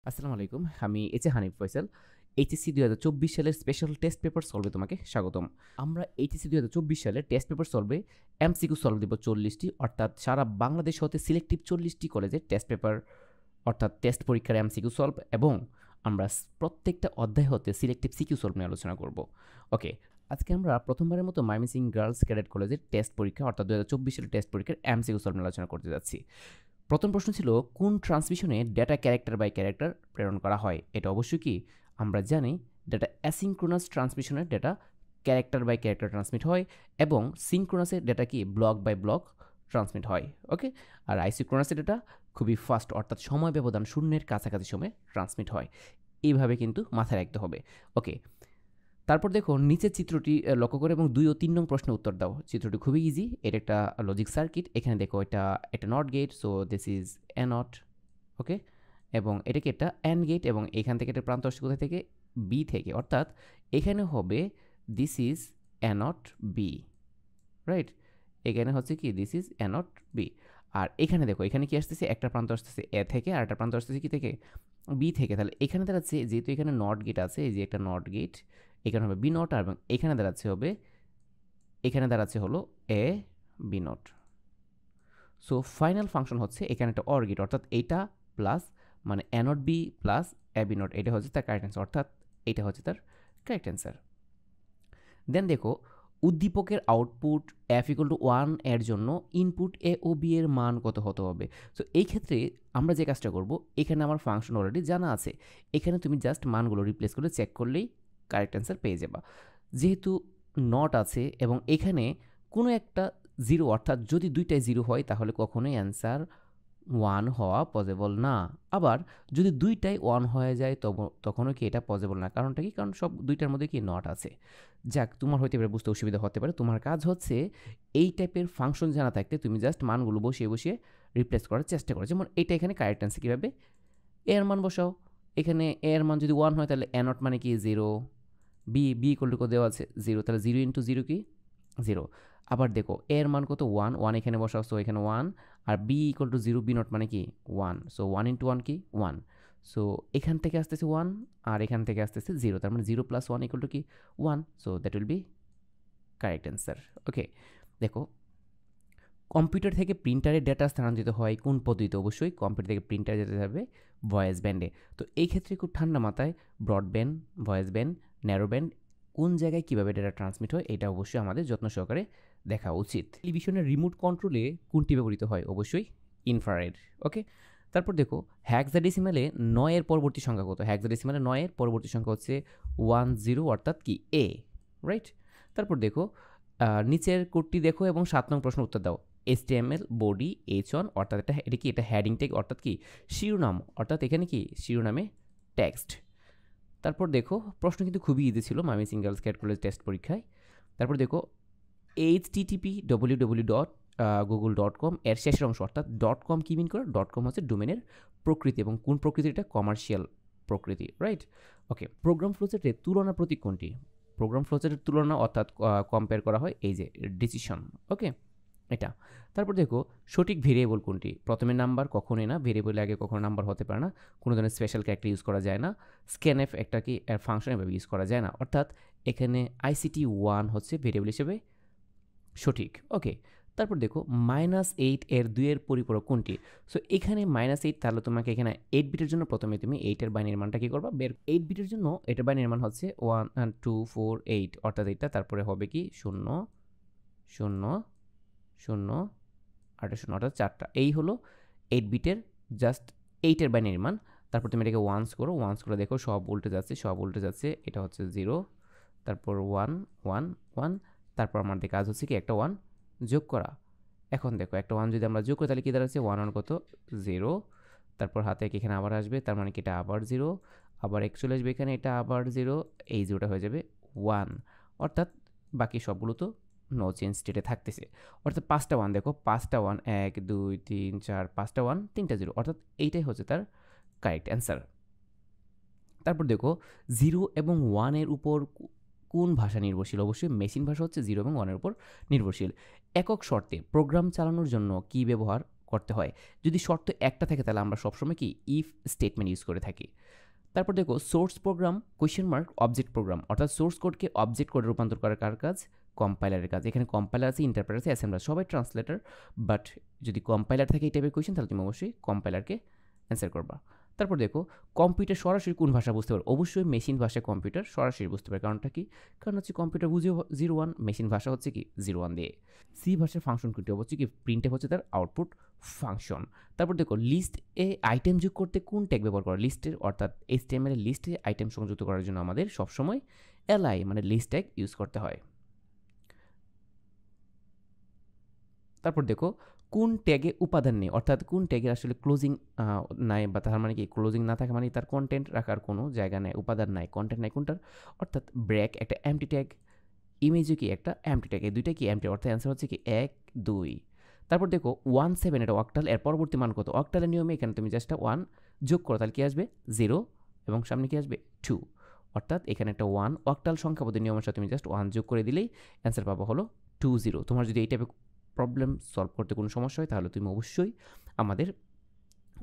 আসসালামু আলাইকুম। আমি এইচএ হানিফ ফয়সাল। এইচএসসি ২০২৪ সালের স্পেশাল টেস্ট পেপার সলভে তোমাকে স্বাগতম। আমরা এইচএসসি ২০২৪ সালে টেস্ট পেপার সলভে এমসিকিউ সলভ দিব ৪০টি, অর্থাৎ সারা বাংলাদেশ হতে সিলেক্টিভ ৪০টি কলেজের টেস্ট পেপার অর্থাৎ টেস্ট পরীক্ষার এমসিকিউ সলভ, এবং আমরা প্রত্যেকটা অধ্যায় হতে সিলেক্টিভ সিকিউ সলভ নিয়ে আলোচনা করব। ওকে, আজকে আমরা প্রথমবারের মতো ময়মনসিংহ গার্লস ক্যাডেট কলেজের টেস্ট পরীক্ষা অর্থাৎ ২০২৪ সালের টেস্ট পরীক্ষার এমসিকিউ সলভ নিয়ে আলোচনা করতে যাচ্ছি। প্রথম প্রশ্ন ছিল, কোন ট্রান্সমিশনে ডেটা ক্যারেক্টার বাই ক্যারেক্টার প্রেরণ করা হয়? এটা অবশ্যই কি আমরা জানি, ডেটা অ্যাসিঙ্ক্রোনাস ট্রান্সমিশনের data character by character transmit হয়, এবং সিঙ্ক্রোনাসের ডেটা কি ব্লক বাই ব্লক ট্রান্সমিট হয়। ওকে, আর আইসিক্রোনাসের ডেটা খুবই ফাস্ট অর্থাৎ সময় ব্যবধান শূন্যের কাছাকাছি সময়ে ট্রান্সমিট হয়। এইভাবে কিন্তু মাথায় রাখতে হবে। ওকে, তারপর দেখো নিচের চিত্রটি লক্ষ্য করে এবং ২ ও ৩ নং প্রশ্নের উত্তর দাও। চিত্রটি খুবই ইজি, এটা একটা লজিক সার্কিট। এখানে দেখো এটা একটা not gate, so this is a not. Okay, এবং এটা কি একটা অ্যান্ড গেট, এবং এখান থেকে এটা প্রান্ত আসছে কোথায় থেকে? বি থেকে, অর্থাৎ এখানে হবে this is a not B, right? এখানে হচ্ছে কি this is a not B. আর এখানে দেখো এখানে কি আসতেছে, একটা প্রান্ত আসতেছে এ থেকে আর একটা প্রান্ত আসতেছে কি থেকে? বি থেকে। তাহলে এখানে দাঁড়াচ্ছে, যেহেতু এখানে নট গেট আছে, এই যে একটা নট গেট, এখানে হবে বি নট, আর এখানে দাঁড়াচ্ছে হবে, এখানে দাঁড়াচ্ছে হলো A B not. So final function হচ্ছে এখানে একটা অর গেট, অর্থাৎ এইটা প্লাস মানে A not B plus A B not, এটা হচ্ছে তার কারেক্ট অ্যান্সার, অর্থাৎ এটা হচ্ছে তার কারেক্ট অ্যান্সার। দেন দেখো, উদ্দীপকের আউটপুট এফ ইকুয়াল টু 1 এর জন্য ইনপুট এ ও বি এর মান কত হতে হবে? সো এই ক্ষেত্রে আমরা যে কাজটা করব, এখানে আমার ফাংশন অলরেডি জানা আছে, এখানে তুমি জাস্ট মানগুলো রিপ্লেস করে চেক করলেই কারেক্ট অ্যান্সার পেয়ে যাবা। যেহেতু নট আছে এবং এখানে কোনো একটা জিরো, অর্থাৎ যদি দুইটাই জিরো হয় তাহলে কখনোই অ্যান্সার 1 হওয়া পসিবল না। আবার যদি দুইটাই 1 হয়ে যায় তখনও কি এটা পসিবল না। কারণটা কি? কারণ সব দুইটার মধ্যে কি নট আছে। যাক, তোমার হইতে পারে বুঝতে অসুবিধা হতে পারে। তোমার কাজ হচ্ছে এই টাইপের ফাংশন জানা থাকতে তুমি জাস্ট মানগুলো বসিয়ে বসিয়ে রিপ্লেস করার চেষ্টা করো। যেমন এইটা এখানে কারেক্ট অ্যান্সার কীভাবে? এ এর মান বসাও। এখানে এ এর মান যদি 1 হয় তাহলে এ নট মানে কি 0, বি ইকুয়াল টু দেওয়া আছে 0, তাহলে 0 ইন্টু 0 কি 0। আবার দেখো এর মান কত? 1 এখানে বসাও, সো এখানে 1, আর B equal to 0, B not মানে কি 1, সো 1 ইন্টু 1 কি 1। সো এখান থেকে আসতেছে 1 আর এখান থেকে আসতেছে 0, তার মানে 0 প্লাস 1 ইকুয়াল টু কি 1, so that will be correct answer. Okay, দেখো কম্পিউটার থেকে প্রিন্টারের ডেটা স্থানান্তরিত হয় কোন পদ্ধতিতে? অবশ্যই কম্পিউটার থেকে প্রিন্টারে যেতে হবে ভয়েস ব্যান্ডে। তো এই ক্ষেত্রে খুব ঠান্ডা মাথায় broadband, voice band, narrow band কোন জায়গায় কীভাবে ডেটা ট্রান্সমিট হয় এটা অবশ্যই আমাদের যত্ন সহকারে দেখা উচিত। টেলিভিশনের রিমোট কন্ট্রোলে কোনটি ব্যবহৃত হয়? অবশ্যই ইনফ্রারেড। ওকে, তারপর দেখো হেক্সাডেসিমালে 9 এর পরবর্তী সংখ্যা কত? হেক্সাডেসিমালে 9 এর পরবর্তী সংখ্যা হচ্ছে 10, অর্থাৎ কি এ, রাইট? তারপর দেখো নিচের কোডটি দেখো এবং 7 নং প্রশ্ন উত্তর দাও। HTML বডি H1, অর্থাৎ এটা কি? এটা হেডিং ট্যাগ, অর্থাৎ কি শিরোনাম, অর্থাৎ এখানে কি শিরোনামে টেক্সট। তারপর দেখো প্রশ্ন কিন্তু খুবই ইজি ছিল Mymensingh girls cadet college test পরীক্ষায়। তারপর দেখো http://google.com এর শেষের অংশ, অর্থাৎ .com কি মিন করে? .com হচ্ছে ডোমেনের প্রকৃতি, এবং কোন প্রকৃতি? এটা কমার্শিয়াল প্রকৃতি, রাইট? ওকে, প্রোগ্রাম ফ্লোচার্টের তুলনা প্রতীক কোনটি? প্রোগ্রাম ফ্লোচার্টের তুলনা অর্থাৎ কম্পেয়ার করা হয় এই যে ডিসিশন। ওকে, এটা। তারপর দেখো সঠিক ভেরিয়েবল কোনটি? প্রথমে নাম্বার কখনোই না, ভেরিয়েবলের আগে কখনো নাম্বার হতে পারে না, কোনো ধরনের স্পেশাল ক্যারেক্টার ইউজ করা যায় না, স্ক্যানএফ একটা কি ফাংশন এভাবে ইউজ করা যায় না, অর্থাৎ এখানে ICT 1 হচ্ছে ভেরিয়েবল হিসেবে সঠিক। ওকে, তারপর দেখো -8 এর 2 এর পরিপূরক কোনটি? সো এখানে -8, তাহলে তোমাকে এখানে 8 বিটের জন্য প্রথমে তুমি 8 এর বাইনারি মানটা কি করবা? 8 বিটের জন্য এটার বাইনারি মান হচ্ছে 1 2 4 8, অর্থাৎ এটা তারপরে হবে কি 0 0 0 8 0, অর্থাৎ 4টা। এই হলো 8 বিটের জাস্ট 8 এর বাইনারি মান। তারপর তুমি এটাকে ওয়ান্স করো, ওয়ান্স করে দেখো সব উল্টে যাচ্ছে, সব উল্টে যাচ্ছে। এটা হচ্ছে 0, তারপর 1 1 1, তারপর আমাদের কাজ হচ্ছে কি একটা 1 যোগ করা। এখন দেখো একটা 1 যদি আমরা যোগ করি তাহলে কি দাঁড়াচ্ছে? 1 1 কত? 0, তারপর হাতে এখানে আবার আসবে, তার মানে কি এটা আবার 0, আবার এক চলে আসবে এখানে, এটা আবার 0, এই 0টা হয়ে যাবে 1, অর্থাৎ বাকি সবগুলো তো নো চেঞ্জ স্টেটে থাকতেছে। অর্থাৎ 5টা 1, দেখো 5টা 1, 1 2 3 4, 5টা 1 3টা 0, অর্থাৎ এইটাই হচ্ছে তার কারেক্ট অ্যান্সার। তারপর দেখো 0 এবং 1 এর উপর কোন ভাষা নির্ভরশীল? অবশ্যই মেশিন ভাষা হচ্ছে 0 এবং 1 এর উপর নির্ভরশীল। একক শর্তে প্রোগ্রাম চালানোর জন্য কি ব্যবহার করতে হয়। যদি শর্ত একটা থাকে তাহলে আমরা সবসময় কি ইফ স্টেটমেন্ট ইউজ করে থাকি। তারপর দেখো source programme question mark object programme, অর্থাৎ সোর্স কোডকে অবজেক্ট কোডে রূপান্তর করার কার কাজ? কম্পাইলারের কাজ। এখানে কম্পাইলার আছে, ইন্টারপ্রেটার আছে, অ্যাসেম্বলার, সবাই ট্রান্সলেটর। বাট যদি কম্পাইলার থাকে এই টাইপের কোয়েশ্চেন তাহলে তুমি অবশ্যই কম্পাইলারকে অ্যান্সার করবা। তারপর দেখো কম্পিউটার সরাসরি কোন ভাষা বুঝতে পারে? অবশ্যই মেশিন ভাষায় কম্পিউটার সরাসরি বুঝতে পারে। কারণটা কি? কারণ হচ্ছে কম্পিউটার বুঝে 0 1, মেশিন ভাষা হচ্ছে কি 0 1 দিয়ে। সি ভাষার ফাংশন কোনটি? হচ্ছে কি প্রিন্টএফ হচ্ছে তার আউটপুট ফাংশন। তারপর দেখো লিস্ট এ আইটেম যোগ করতে কোন ট্যাগ ব্যবহার করে? লিস্টের অর্থাৎ HTML এর লিস্টে আইটেম সংযুক্ত করার জন্য আমাদের সবসময় li মানে লিস্ট ট্যাগ ইউজ করতে হয়। তারপর দেখো কোন ট্যাগে উপাদান নেই, অর্থাৎ কোন ট্যাগের আসলে ক্লোজিং নাই, বা তার মানে কি ক্লোজিং না থাকে মানে তার কন্টেন্ট রাখার কোনো জায়গা নেই, উপাদান নাই, কন্টেন্ট নাই কোনটার? অর্থাৎ ব্র্যাক একটা এমটি ট্যাগ, ইমেজও কি একটা এমটি ট্যাগ, এই দুইটা কি এমটি, অর্থাৎ অ্যান্সার হচ্ছে কি 1 2। তারপর দেখো 17 এটা অক্টাল, এর পরবর্তী মান কত? অক্টালের নিয়মে এখানে তুমি জাস্ট 1 যোগ করো তাহলে কি আসবে 0 এবং সামনে কি আসবে 2, অর্থাৎ এখানে একটা 1 অক্টাল সংখ্যাপদের নিয়মের সাথে তুমি জাস্ট 1 যোগ করে দিলেই অ্যান্সার পাবো হলো 20। তোমার যদি এই টাইপের প্রবলেম সলভ করতে কোনো সমস্যা হয় তাহলে তুমি অবশ্যই আমাদের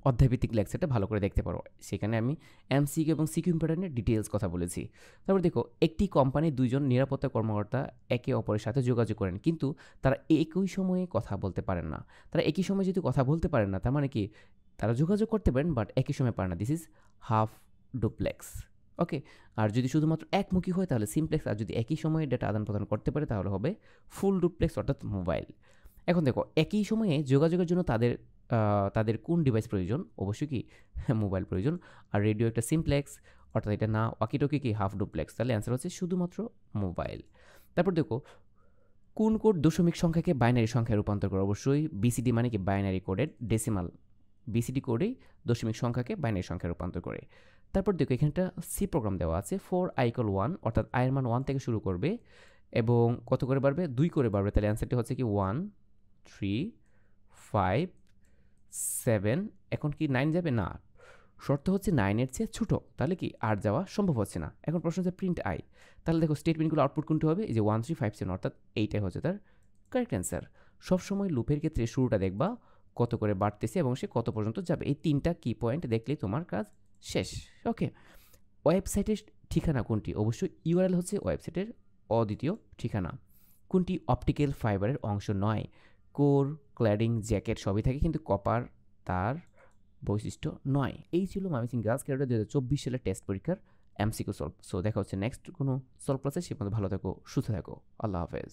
অধ্যায়ভিত্তিক লেকচারটা ভালো করে দেখতে পারো। সেখানে আমি এমসিকিউ এবং সিকিউ প্যাটার্নের ডিটেলস কথা বলেছি। তারপর দেখো একটি কোম্পানির দুইজন নিরাপত্তা কর্মকর্তা একে অপরের সাথে যোগাযোগ করেন, কিন্তু তারা একই সময়ে কথা বলতে পারেন না। তারা একই সময়ে যদি কথা বলতে পারেন না তার মানে কি তারা যোগাযোগ করতে পারেন বাট একই সময় পারে না, দিস ইজ হাফ ডুপ্লেক্স। ওকে, আর যদি শুধুমাত্র একমুখী হয় তাহলে সিমপ্লেক্স, আর যদি একই সময়ে ডেটা আদান প্রদান করতে পারে তাহলে হবে ফুল ডুপ্লেক্স অর্থাৎ মোবাইল। এখন দেখো একই সময়ে যোগাযোগের জন্য তাদের কোন ডিভাইস প্রয়োজন? অবশ্যই কি মোবাইল প্রয়োজন। আর রেডিও একটা সিমপ্লেক্স, অর্থাৎ এটা না ওয়াকিটকি কি হাফ ডুপ্লেক্স, তাহলে অ্যান্সার হচ্ছে শুধুমাত্র মোবাইল। তারপর দেখো কোন কোড দশমিক সংখ্যাকে বাইনারি সংখ্যায় রূপান্তর করে? অবশ্যই বিসিডি মানে কি বাইনারি কোডের ডেসিমাল, বিসিডি কোডেই দশমিক সংখ্যাকে বাইনারি সংখ্যায় রূপান্তর করে। তারপর দেখো এখানে একটা সি প্রোগ্রাম দেওয়া আছে, 4 i = 1, অর্থাৎ i এর মান 1 থেকে শুরু করবে এবং কত করে বাড়বে? 2 করে বাড়বে, তাহলে অ্যান্সারটি হচ্ছে কি 1 3 5 7। এখন কি 9 যাবে না, শর্ত হচ্ছে 9 এর চেয়ে ছোট, তাহলে কি আর যাওয়া সম্ভব হচ্ছে না। এখন প্রশ্ন হচ্ছে প্রিন্ট আই, তাহলে দেখো স্টেটমেন্টগুলো আউটপুট কোনটি হবে? এই যে 1 3 5 7, অর্থাৎ এইটাই হচ্ছে তার কারেক্ট অ্যান্সার। সবসময় লুপের ক্ষেত্রে শুরুটা দেখবা কত করে বাড়তেছে এবং সে কত পর্যন্ত যাবে, এই 3টা কি পয়েন্ট দেখলেই তোমার কাজ শেষ। ওকে, ওয়েবসাইটের ঠিকানা কোনটি? অবশ্যই ইউআরএল হচ্ছে ওয়েবসাইটের অদ্বিতীয় ঠিকানা। কোনটি অপটিক্যাল ফাইবারের অংশ নয়? কোর, ক্ল্যাডিং, জ্যাকেট সবই থাকে কিন্তু কপার তার বৈশিষ্ট্য নয়। এই ছিল ময়মনসিংহ গার্লস ক্যাডেটের 2024 সালের টেস্ট পরীক্ষার এমসিকিউ সলভ। সো দেখা হচ্ছে নেক্সট কোনো সলভ ক্লাসে। সে পর্যন্ত ভালো থাকো, সুস্থ থাকো, আল্লাহ হাফেজ।